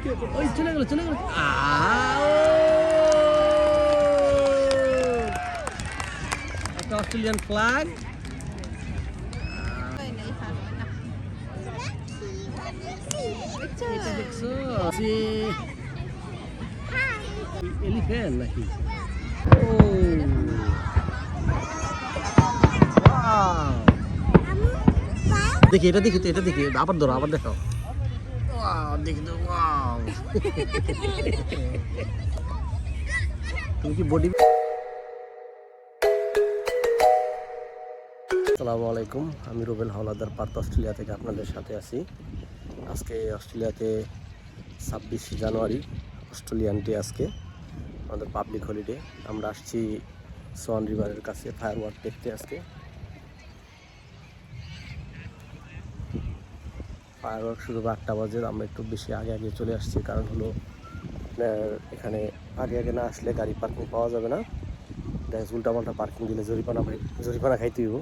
ওই চলে গেল একটা অস্ট্রেলিয়ান ফ্ল্যাগ। এটা দেখছো যে এলিফ্যান্ট নাকি? ও দেখি এটা দেখি আবার ধরো, আবার দেখো। দেখি তো, তুমি কি বডি। আসসালামু আলাইকুম, আমি রুবেল হাওলাদার পার্থ অস্ট্রেলিয়া থেকে আপনাদের সাথে আছি। আজকে অস্ট্রেলিয়াতে 26 জানুয়ারি, অস্ট্রেলিয়ান ডে। আজকে আমাদের পাবলিক হলিডে। আমরা আসছি সোয়ান রিভারের কাছে ফায়ার ওয়ার্ক দেখতে। আজকে ফায়ার ওয়ার্ক শুরু 8টা বাজে। আমরা একটু বেশি আগে চলে আসছি, কারণ হলো এখানে আগে না আসলে গাড়ি পার্কিং পাওয়া যাবে না। দেখা উল্টাপাল্টা পার্কিং দিলে জরিমানা খাইতে হইব।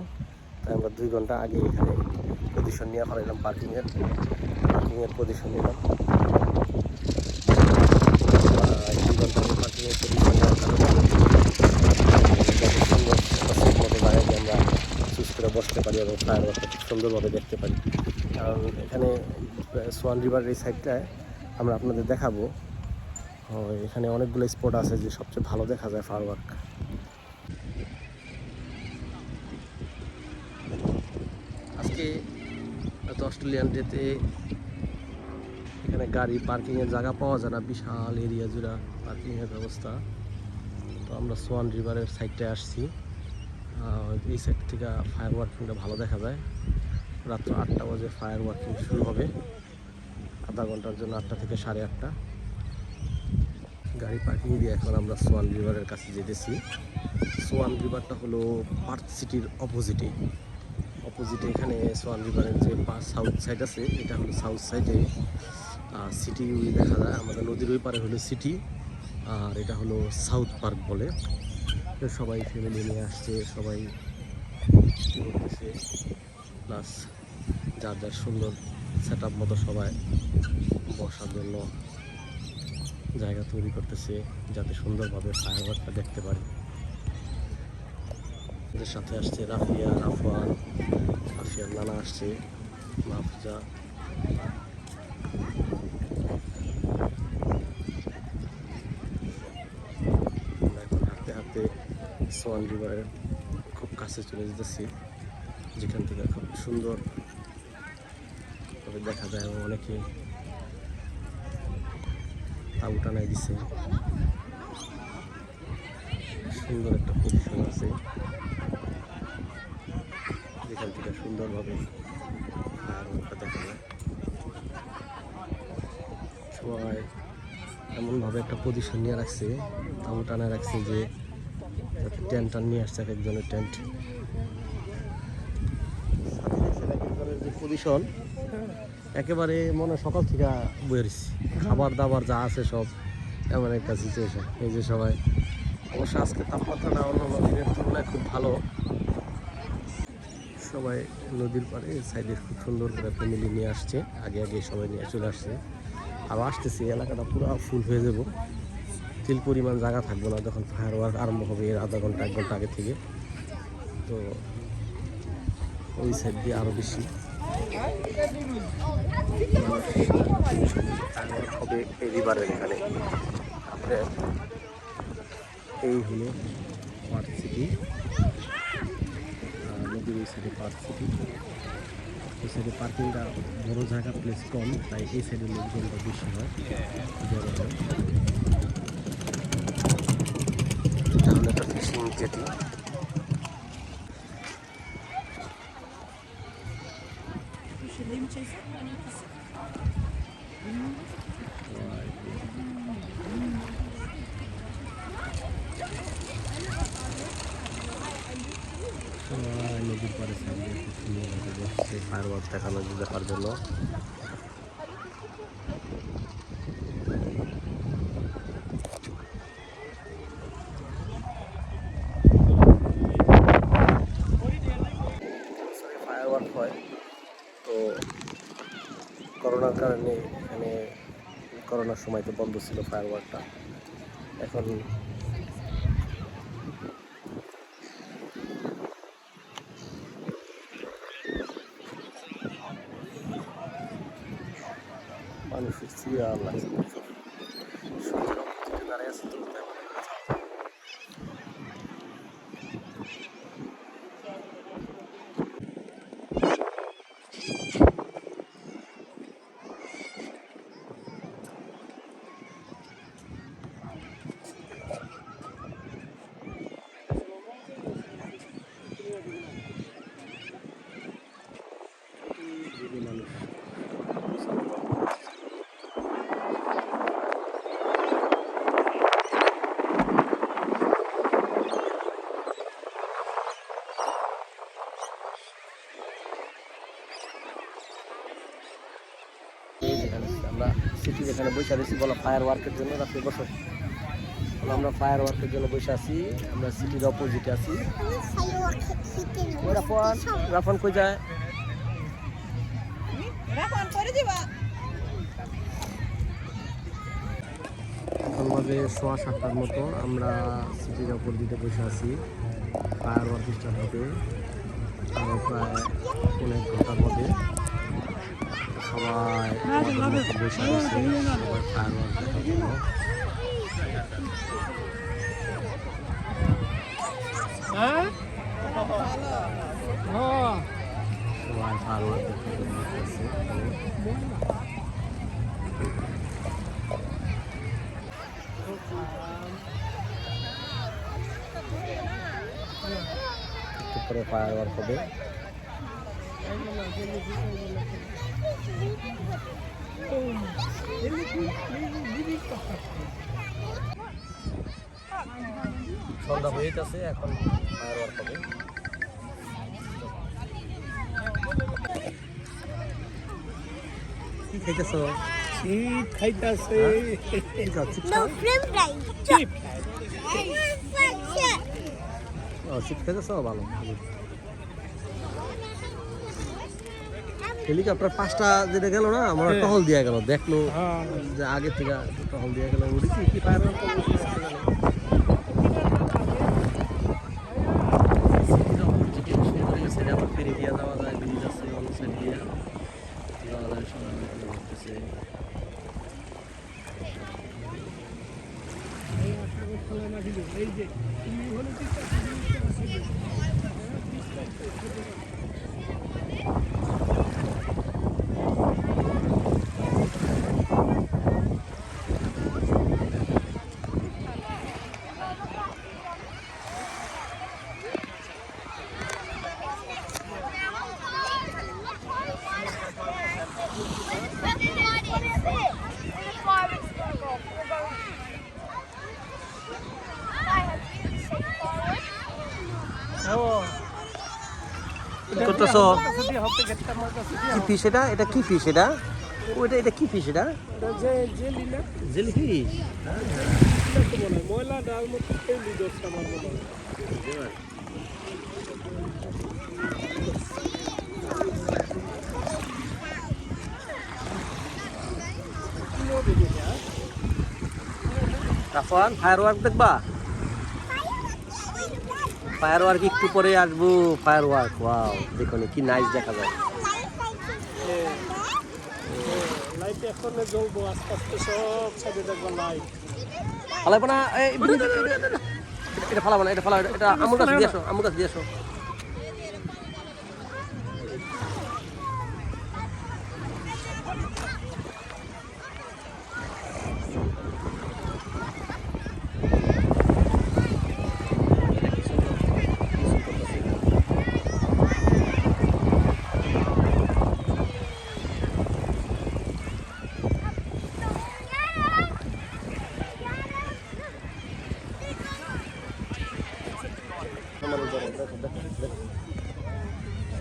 তাই আমরা 2 ঘন্টা আগে এখানে পজিশন নিয়ে ফেলাইলাম, পার্কিংয়ের পজিশন নিলাম। 2 ঘন্টা আগে পার্কিংয়ের পজিশন নেওয়ার কারণে মতো জায়গায় আমরা চুজ করে বসতে পারি এবং ফায়ার ওয়ার্কটা খুব সুন্দরভাবে দেখতে পারি। কারণ এখানে সোয়ান রিভারের এই সাইডটায় আমরা আপনাদের দেখাবো। এখানে অনেকগুলো স্পট আছে যে সবচেয়ে ভালো দেখা যায় ফায়ার ওয়ার্ক। আজকে অস্ট্রেলিয়ান ডেতে এখানে গাড়ি পার্কিংয়ের জায়গা পাওয়া যায় না, বিশাল এরিয়া জুড়ে পার্কিংয়ের ব্যবস্থা। তো আমরা সোয়ান রিভারের সাইডটায় আসছি। এই সাইড থেকে ফায়ার ওয়ার্কিংটা ভালো দেখা যায়। রাত্র 8টা বাজে ফায়ার ওয়ার্কিং শুরু হবে, আধা ঘন্টার জন্য, 8টা থেকে 8:30। গাড়ি পার্কিং দিয়ে এখন আমরা সোয়ান রিভারের কাছে যেতেছি। সোয়ান রিভারটা হলো পার্থ সিটির অপোজিটে। এখানে সোয়ান রিভারের যে সাউথ সাইড আছে, এটা হলো সাউথ সাইডে সিটি দেখা যায়। আমাদের নদীর ওই পারে হলো সিটি, আর এটা হলো সাউথ পার্ক বলে। সবাই ফ্যামিলি নিয়ে আসছে, সবাই ঘুরতেছে, প্লাস যার সুন্দর সেট আপ মতো সবাই বসার জন্য জায়গা তৈরি করতেছে, যাতে সুন্দরভাবে ফায়ার ওয়ার্কটা দেখতে পারে। ওদের সাথে আসছে রাফিয়ার নানা আসছে, মাফজা। এখন হাঁটতে সোয়ান রিভারের খুব কাছে চলে যেতেছি, যেখান থেকে খুব সুন্দর দেখা যায় এবং অনেকে তাঁবু টানাই দিছে। সুন্দর একটা পজিশন আছে, যেখান থেকে সুন্দরভাবে ফায়ার ওয়ার্কটা দেখা যায়। সবাই এমনভাবে একটা পজিশন নিয়ে রাখছে, তাঁবু টানা রাখছে, যে যাতে টেন্ট নিয়ে আসছে এক একজনের টেন্ট। যে পজিশন একেবারে মনে সকাল থেকে বেরিয়েছি, খাবার দাবার যা আছে সব এমন একটা সিচুয়েশন। এই যে সবাই, অবশ্য আজকে তাপমাত্রাটা অন্যান্য দিনের তুলনায় খুব ভালো। সবাই নদীর পাড়ে সাইডে খুব সুন্দর করে ফ্যামিলি নিয়ে আসছে, আগে সবাই নিয়ে চলে আসছে। আর আসতেছি, এলাকাটা পুরো ফুল হয়ে যাব, তিল পরিমাণ জায়গা থাকবো না যখন ফায়ার ওয়ার্ক আরম্ভ হবে, এর আধা ঘন্টা 1 ঘন্টা আগে থেকে। তো ওই সাইড দিয়ে আরও বেশি হবে এই রিভারের এখানে। এই হলো পার্থ সিটি, নদীর ওই সাইডে পার্থ সিটি। এই সাইডে পার্কিংটা বড় জায়গা, প্লেস কম, তাই এই সাইডে লোকজনটা বেশি হয়, বড় হয়। এটা হলো একটা ফিশিং জেটি। নদীর পাড়ে সাইডে খুব সুন্দরভাবে বসছে ফায়ার ওয়ার্ক দেখার জন্য। ফায়ার ওয়ার্ক হয়, তো করোনার কারণে এখানে করোনার সময় তো বন্ধ ছিল ফায়ারওয়ার্কটা। এখন মানুষের সিরিয়াল লাগছে, সূর্যের অপোজিটে দাঁড়িয়ে আছে তো আমরা সিটি যেখানে বসে আছি বলো ফায়ার ওয়ার্কের জন্য, রাত্রে বসো আমরা ফায়ার ওয়ার্কের জন্য বসে আছি। আমরা সিটির অপোজিটে আছি। রাফান কই যায়? এখন বাজে 7:15 মতো। আমরা সিটির অপোজিটে বসে আছি। ফায়ার ওয়ার্ক স্টার্ট হবে আরও প্রায় 1 ঘন্টার মধ্যে। সবাই বসে আছে সবাই ফায়ার ওয়ার্ক দেখার জন্য। সবাই ফায়ার ওয়ার্ক দেখার জন্য আছে। একটু পরে ফায়ার ওয়ার্ক হবে। সন্ধ্যা হয়ে যাচ্ছে, এখন ফায়ার ওয়ার্ক হবে। কি খাইতেছো? চিপ খাইতেছে। চিপ খাইতেছো? ভালো। হেলিকপ্টার 5টা যেটা গেল না, আমার টহল দিয়ে গেল, দেখলো যে আগে থেকে টহল দিয়ে গেল। উঠেছি কি ফায়ার ওয়ার্ক আবার ফেরি দিয়ে যাওয়া যায়, ব্রিজ আছে অন্য সাইড দিয়ে যাওয়া যায়। সবাই ঘুরতেছে। করতেছ কি ফিশ এটা? এটা কি ফিশ এটা? ওইটা এটা কি ফিশ এটা? জেলিফিশ। রাফান ফায়ার ওয়ার্ক দেখবা? ফায়ার ওয়ার্ক একটু পরে আসবো। ফায়ার ওয়ার্ক ওয়াও, দেখুন কি নাইস দেখা যায়। ফালাইবো না, এটা ফালাবো না, এটা ফালাবো, এটা আমার কাছে দিয়ে আসো, আমার কাছে দিয়ে আসো।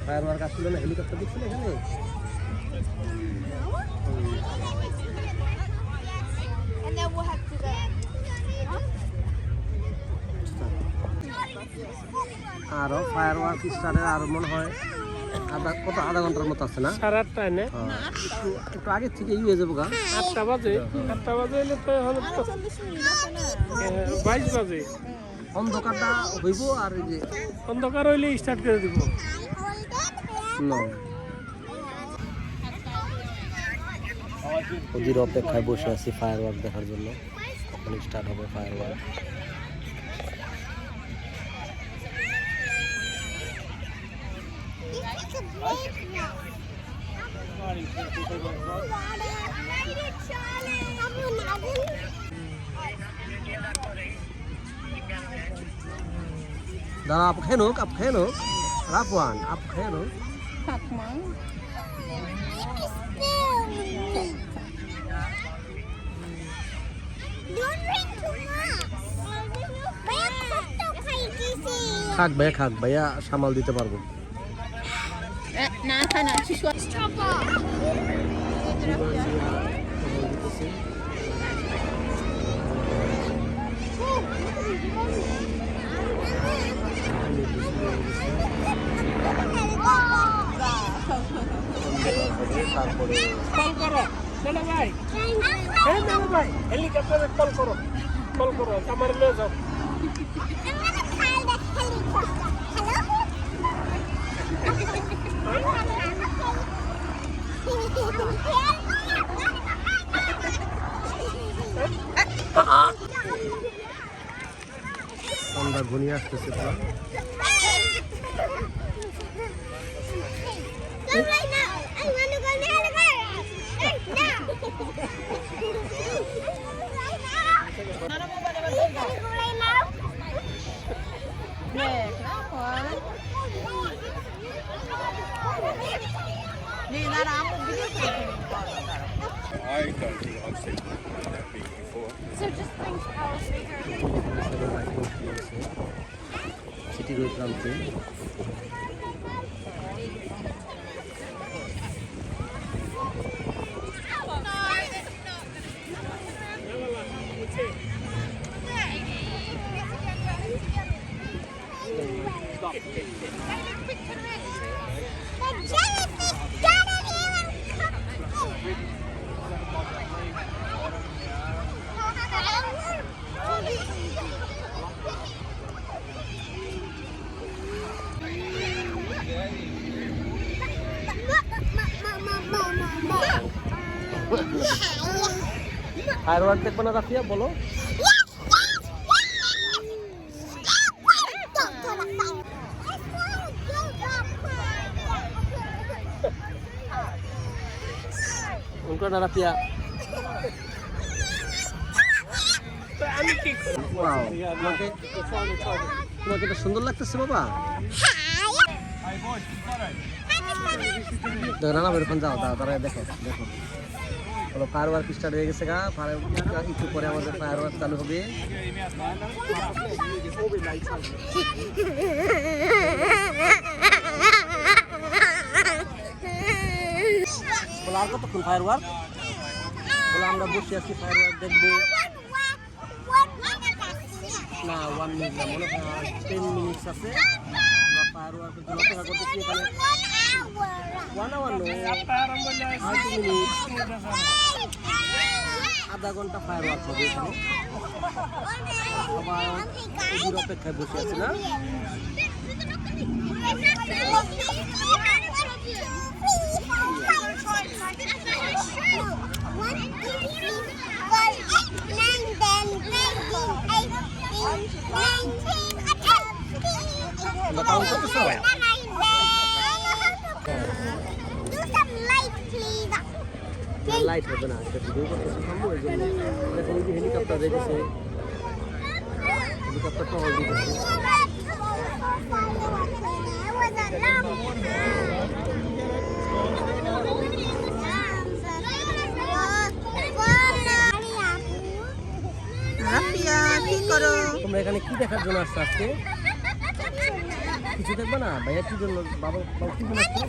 ফায়ার ওয়ার্ক আসছিল না, হেলিকপ্টার দেখছিল এখানে। আরো ফায়ার ওয়ার্ক স্টার্টের আরো মনে হয় আধা ঘন্টার মতো আছে না? 8:30 না? একটু আগে থেকে হয়ে যাবো গা। 8টা বাজে হলে তো হলো 22 বাজে। অন্ধকারটা হইব আর এই যে অন্ধকার হইলে স্টার্ট করে দিব। ওদের অপেক্ষায় বসে আছি ফায়ার ওয়ার্ক দেখার জন্য। কখন স্টার্ট হবে ফায়ার ওয়ার্ক। दादा आप खाए नो रापवान आप खाए नो খাক ভাইয়া সামাল দিতে পারবো না খানা শিশু তারপরে কল করো দাদা ভাই, হেলিকপ্টারে কল করো আমার লয়ে যাও। আমরা ঘনিয়ে আসতেছি প্রায়। সিটি রোড প্রান্তে ফায়ার ওয়ার্ক দেখবো না রাফিয়া বলো? उनको ना राफिया তোমাকে এটা সুন্দর লাগতেছে বাবা। দেখো না বেরোখান যাও তারা দেখো বলো ফায়ার ওয়ার্ক স্টার্ট হয়ে গেছে গা। ফায়ার একটু পরে আমাদের ফায়ার ওয়ার্ক চালু হবে। বলো আর কতক্ষণ ফায়ার ওয়ার্ক? বলো আমরা বসে আছি ফায়ার ওয়ার্ক দেখবো না 1 মিনিট না মনে হয় 10 মিনিটস আছে। আমরা ফায়ার ওয়ার্কের জন্য অপেক্ষা করতেছি এখানে 1 আওয়ার নো 30 মিনিট আধা ঘন্টা ফায়ার ওয়ার্ক হবে এখানে। সবাই ওদের অপেক্ষায় বসে আছে না? লাইট হবে না এটা ভিডিও করতেছি সম্ভব এই জন্য। দেখো ওই যে হেলিকপ্টার দেখেছে, হেলিকপ্টারটা হল দিতেছে। তোমরা এখানে কি দেখার জন্য আসছো আজকে? কিছু দেখবে না ভাইয়া? কি জন্য বাবা কি জন্য আসছো?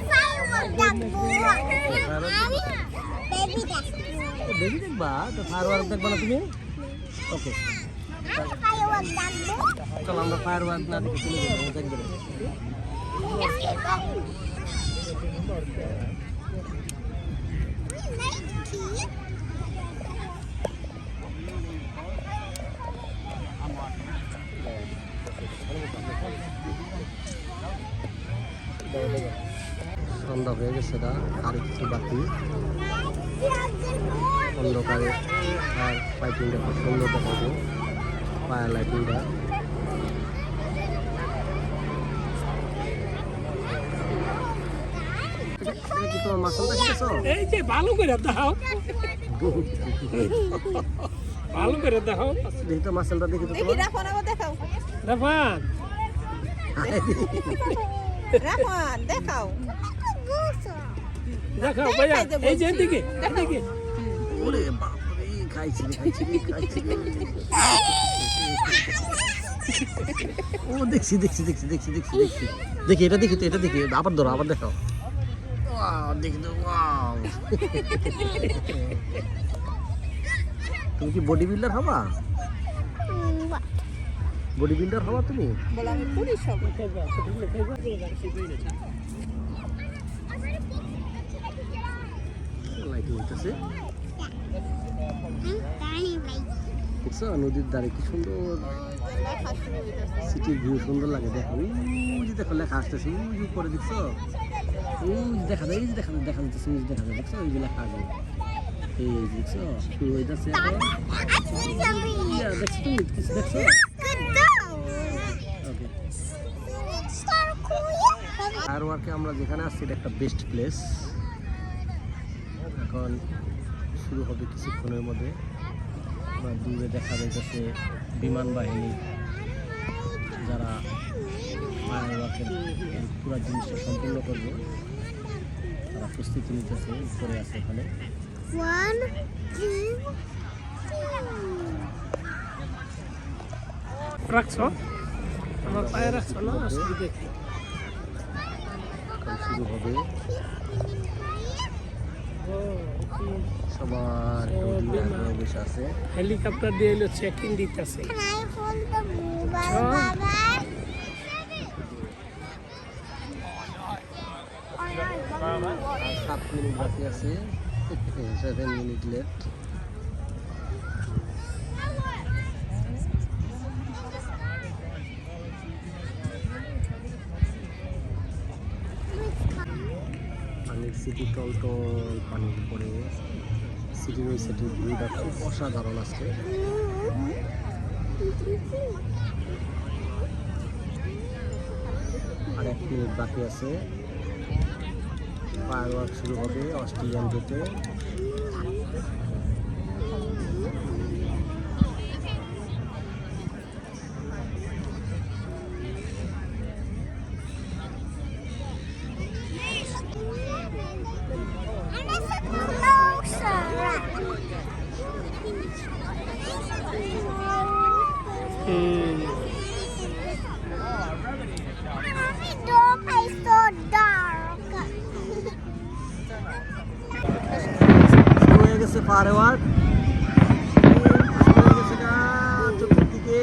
বেবি দেখবা তো ফায়ার ওয়ার্ক দেখবা না তুমি? ওকে চলো আমরা ফায়ার ওয়ার্ক না দেখে চলে যাবো দেখবে। সন্ধ্যা হয়ে গেছে, এটা আর কিছু বাকি। অন্ধকারে আর লাইটিংটা খুব সুন্দর দেখাবো, ফায়ার লাইটিংটা। তোমার মাসাল দেখেছো? এই যে ভালো করে দাও, ভালো করে দাও। দেখি তো মাসালটা, দেখি তো দেখি তোমার। রাফান আবার দেখাও। রাফান রাফান দেখাও। দেখাও ভাইয়া, এই যে এদিকে এদিকে। ওরে বাপরে, খাইছি রে, খাইছি রে, খাইছি রে। ও দেখছি দেখছি দেখছি দেখছি দেখছি দেখছি দেখি, এটা দেখি তো, এটা দেখি, আবার ধরো, আবার দেখাও। ওয়াও, দেখি তো, ওয়াও। তুমি কি বডি বিল্ডার হবা? বডি বিল্ডার হবা তুমি? বলো আমি পুলিশ হব। লাইটিং হইতেছে, দেখছো নদীর ধারে কি সুন্দর লেখা শুরু হইতাছে। সিটির ভিউ, সুন্দর লাগে। দেখো ওই যে, দেখো লেখা আসতেছে ওই যে উপরে, দেখছো ওই যে দেখা যায়, এই যে দেখা দেখা যাচ্ছে, ওই যে দেখা যায়, দেখছো ওই যে লেখা আছে, এই যে দেখছো শুরু হইতেছে। দেখছো তুমি কিছু দেখছো? ওকে, ফায়ার ওয়ার্কে আমরা যেখানে আসছি এটা একটা বেস্ট প্লেস। এখন শুরু হবে কিছুক্ষণের মধ্যে। দূরে দেখা যাইতেছে বিমান বাহিনী, যারা ফায়ার ওয়ার্কের পুরো জিনিসটা সম্পূর্ণ করবে, তারা প্রস্তুতি নিতেছে, করে আছে এখানে। রাখছো আমার পায়ে রাখছো না, অসুবিধা কি? এখন শুরু হবে, সবার বসে আছে। হেলিকপ্টার দিয়ে এলো চেকিং দিতেছে। 7 মিনিট বাকি আছে, 7 মিনিট লেট। পানির সিটি টল টল পানির উপরে, সিটির ওই সিটির ভিউটা খুব অসাধারণ আজকে। আর 1 মিনিট বাকি আছে, ফায়ার ওয়ার্ক শুরু হবে অস্ট্রেলিয়ান গেটে। শুরু হয়ে গেছে ফায়ার ওয়ার্ক, শুরু হয়ে গেছে গা চতুর্দিকে।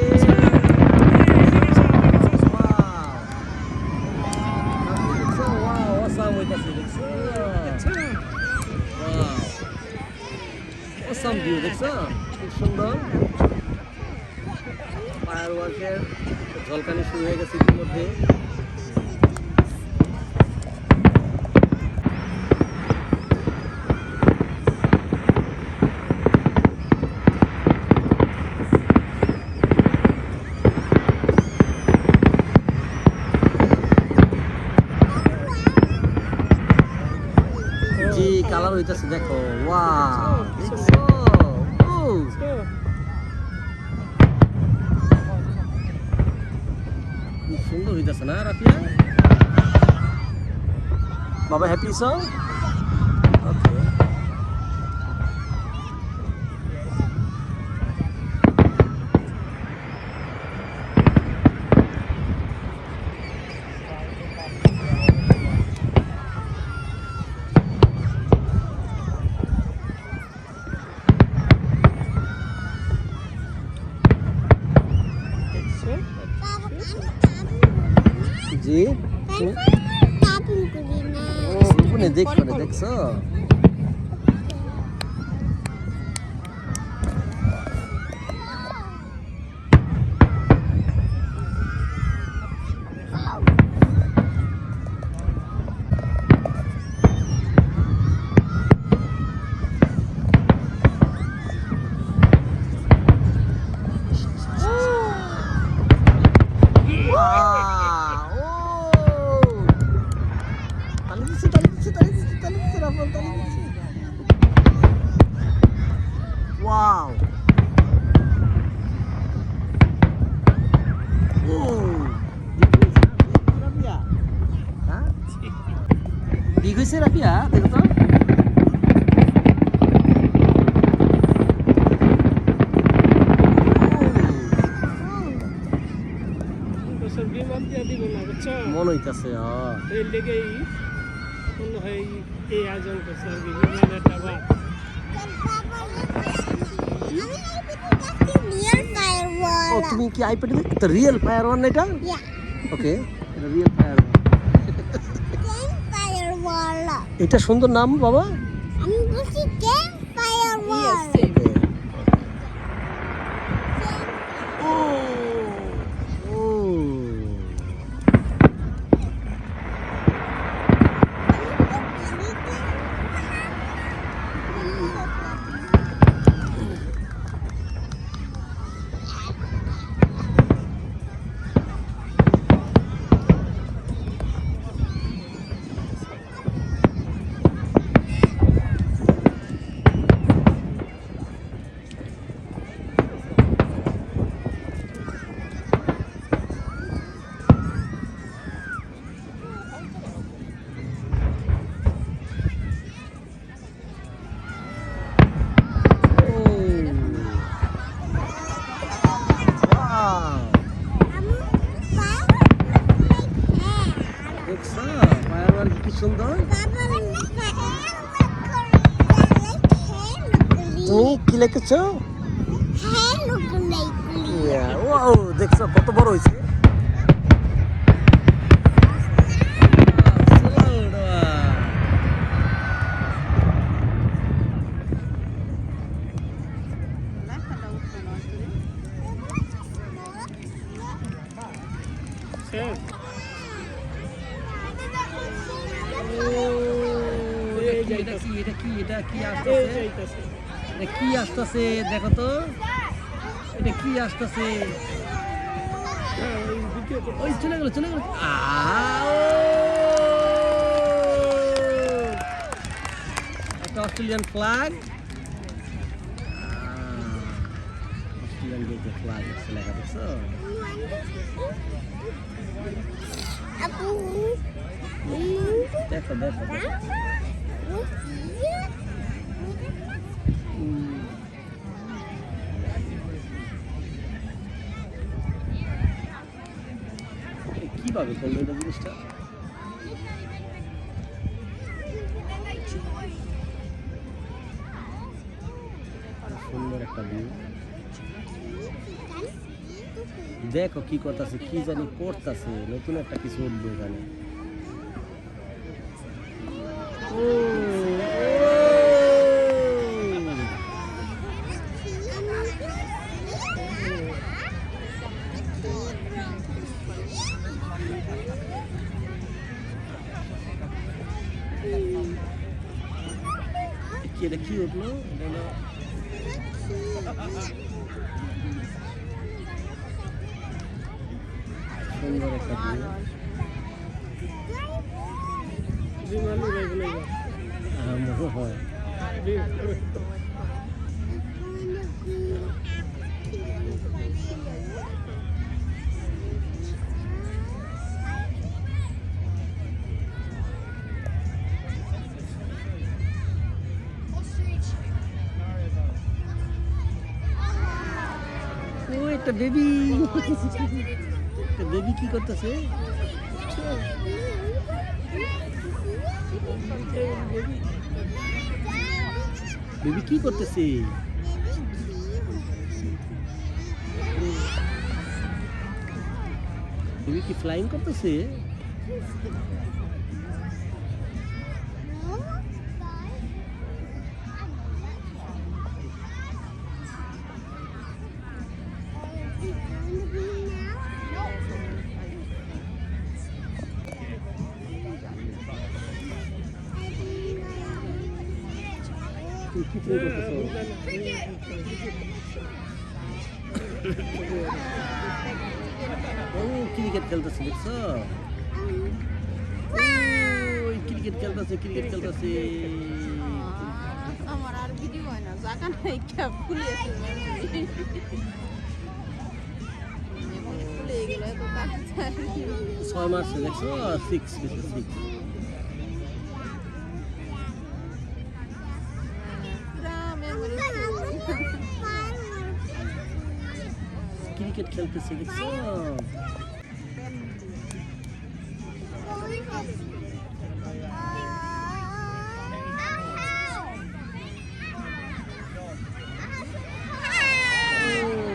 দেখছো, ওয়াও, অসাম হইতাছে, দেখছো, ওয়াও, অসাম ভিউ, দেখছো খুব সুন্দর। ফায়ার ওয়ার্কের ঝলকানি শুরু হয়ে গেছে ইতিমধ্যে। জি কালার হইতাছে, দেখো, ওয়াও, দেখছো, ও খুব সুন্দর হইতাছে না রাফিয়া? বাবা হ্যাপি সো? ওকে, জি ও নে দেখো নে দেখছো Wow. Big হইছে রাফিয়া দেখো তো বছর বিমান দিয়ে দিব না বুঝছো মন হইতাছে এই লেগেই মনে হয় এই আয়োজন করছে আর কি বিমানের টাকা ও তুমি কি আইপ্যাডে দেখতে রিয়েল ফায়ার ওয়ান এটা ওকে এটা রিয়েল ফায়ার এটা সুন্দর নাম বাবা আমি বলছি গেম ফায়ার ওয়ার্ল্ড ও ও দেখছো ফায়ার ওয়ান কি সুন্দর তুমি কি লিখেছো ওয়াও দেখছো কত বড় হয়েছে এটা কি আসতেছে দেখো তো এটা কি আসতেছে ওই চলে গেল একটা অস্ট্রেলিয়ান ফ্ল্যাগ অস্ট্রেলিয়ান ফ্ল্যাগ লেখা দেখছো দেখো দেখো কিভাবে করলো এটা জিনিসটা সুন্দর একটা ভিউ দেখো কি করতেছে কি জানি করতেছে নতুন একটা কিছু উঠবে এখানে এটা কি উঠলো সুন্দর একটা মনে হয় একটা বেবি বেবি কি করতেছে বেবি কি করতেছে বেবি কি ফ্লাইং করতেছে শুটিং করতেছো? ও ক্রিকেট খেলতেছে দেখছো? ওই ক্রিকেট খেলতেছে। আমার আর ভিডিও হয় না জায়গা নাই ক্যাপ খুলে খুলে গেলে তো তাড়াতাড়ি 6 মার্চে দেখছো 6 পুরা মেমোরি ক্রিকেট খেলতেছে দেখছো?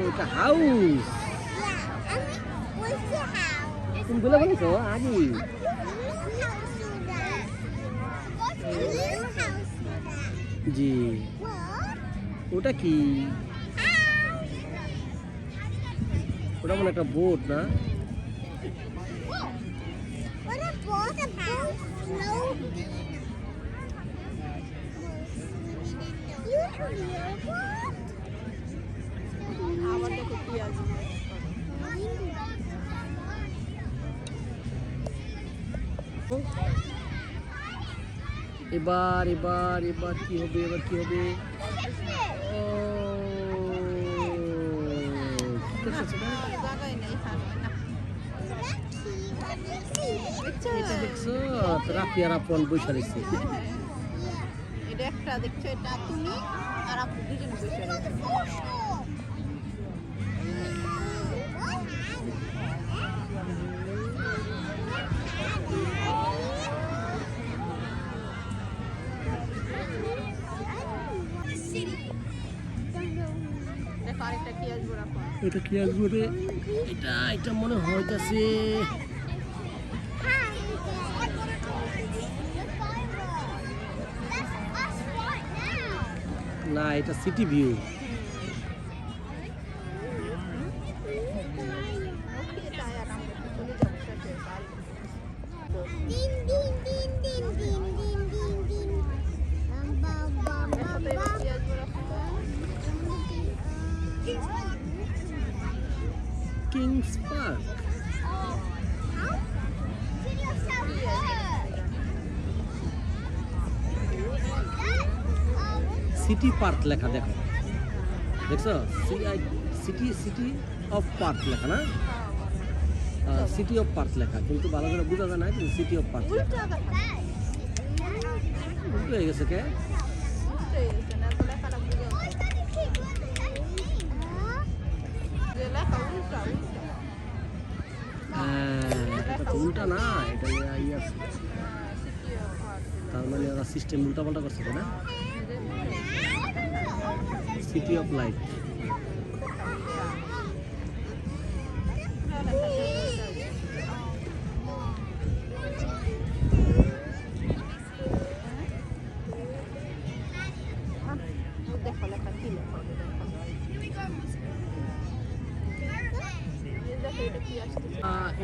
এটা হাউস। তুমি বলে বলেছো আগে? জি। ওটা কি? ওটা মনে একটা বোট না? আবার দেখো কি আছে এবার কি হবে? ও কি করতেছে এটা? জায়গায় নেই হাঁটবে না এটা দেখছো? রাফি আর আপন বসে রয়েছে। এটা একটা দেখছো এটা তুমি আর আপু দুজন বসে রয়েছে দেখো আরেকটা কি আসবো রাখো এটা কি আসবে রে? এটা মনে হইতাছে না, এটা city view. Kings Park. City park লেখা দেখো, দেখছো? সিটি অফ পার্ক লেখা না? সিটি অফ পার্ক লেখা, কিন্তু ভালো করে বোঝা যায় না, কিন্তু সিটি অফ পার্ক লেখা। উল্টো হয়ে গেছে কে? এটা তো উল্টা না, এটা ইয়ে আছে। তার মানে ওরা সিস্টেম উল্টা পাল্টা করছে না? City of light.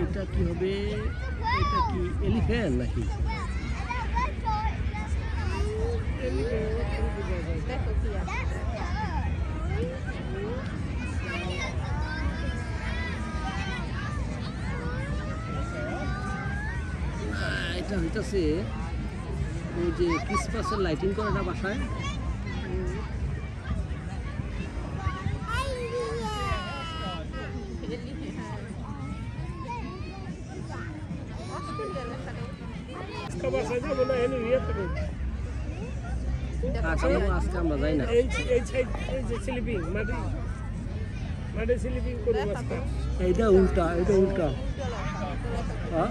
এটা কি হবে? এটা কি এলিফ্যান্ট নাকি? এটা হইতাছে ওই যে ক্রিসমাসের লাইটিং করে না বাসায়, আজকে আমরা যাই না। এইটা উল্টা, হ্যাঁ?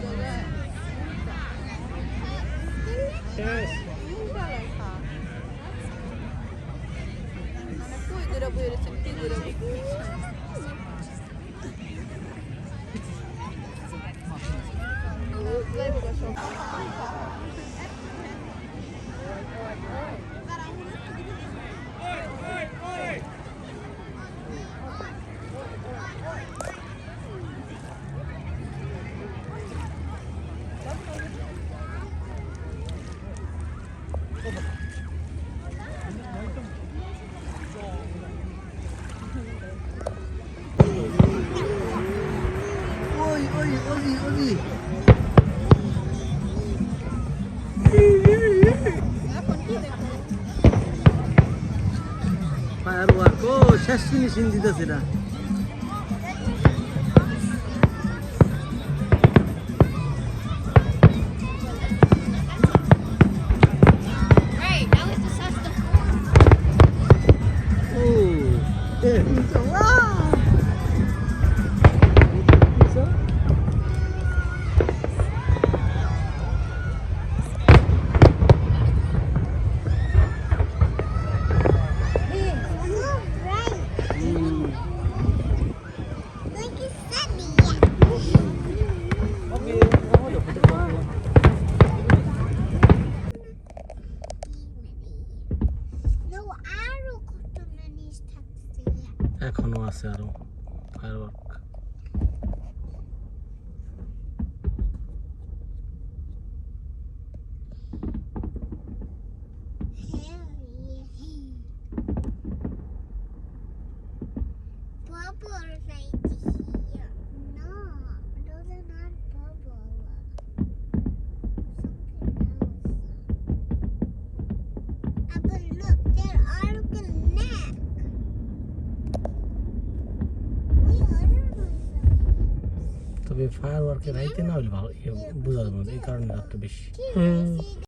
দেখছি এখন কি দেখো ফায়ার ওয়ার্ক ও শেষ ফিনিশিং দিতেছে না Right, now it's the sauce. ও এখনো আছে আরো fire work Bubble right here. No, those are not bubble. Something else. But look, there are little neck. We ordered তবে ফায়ার ওয়ার্কের রাইতে না হলে ভালো বোঝা যাবে না এই কারণে রাতটা বেশি one.